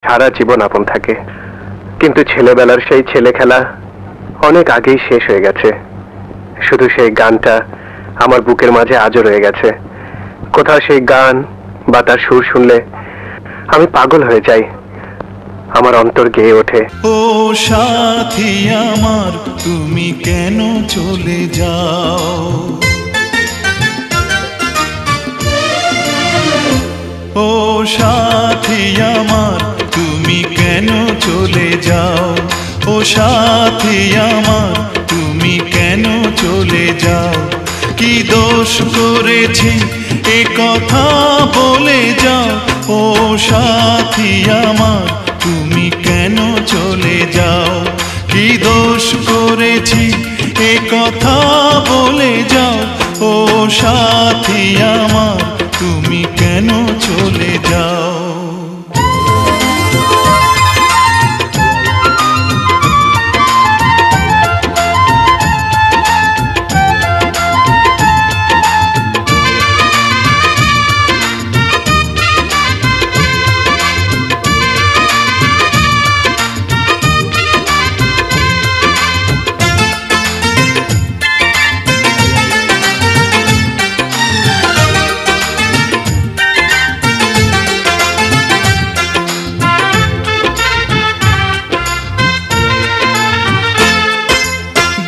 সারা জীবন আপন থাকে, কিন্তু ছেলেবেলার সেই ছেলে খেলা অনেক আগেই শেষ হয়ে গেছে। শুধু সেই গানটা আমার বুকের মাঝে আজও রয়ে গেছে। কোথাও সেই গান বা তার সুর শুনলে আমি পাগল হয়ে যাই, আমার অন্তর গেয়ে ওঠে। ও সাথী আমার, তুমি কেন চলে যাও? ও সাথী আমার, তুমি কেন চলে যাও? ও সাথী আমার, তুমি কেন চলে যাও? কি দোষ করেছি এ কথা বলে যাও। ও সাথী আমার, তুমি কেন চলে যাও? কি দোষ করেছি এ কথা বলে যাও। ও সাথী আমার, তুমি কেন চলে যাও?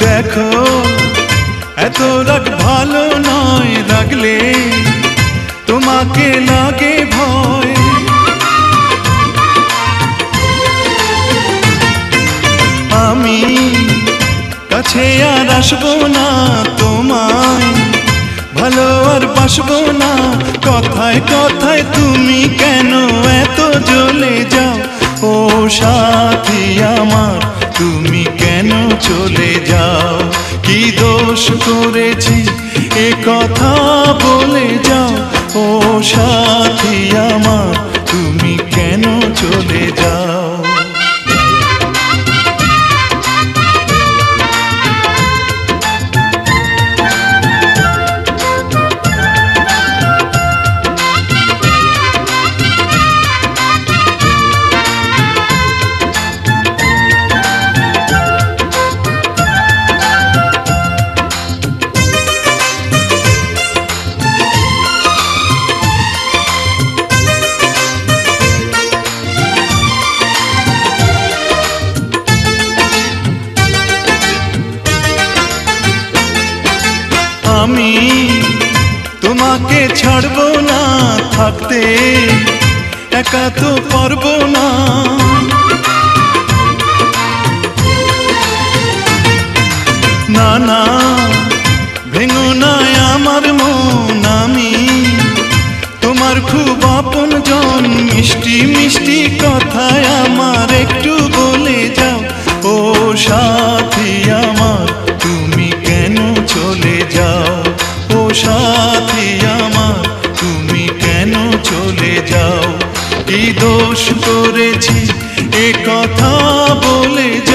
দেখো এত রাগ ভালো নয়, রাগলে তোমাকে লাগে ভয়। আমি কাছে আর আসবো না, তোমায় ভালো আর বাসবো না। কথায় কথায় তুমি কেন এত জ্বলে যাও? ও সাথী আমার, তুমি কেন চলে যাও? কি দোষ করেছি এ কথা বলে যাও। ও সাথী আমার, তুমি কেন চলে যাও? আমি তোমাকে ছাড়বো না, থাকতে একা তো পারবো না। না না ভেঙো না আমার মন, আমি তোমার খুব আপন জন। মিষ্টি মিষ্টি কথায় আমার একটু বলে যাও। ও সাথী আমার, তুমি কেন চলে যাও? ও সাথী আমার, তুমি কেন চলে যাও? কি দোষ করেছি এ কথা বলে যাও।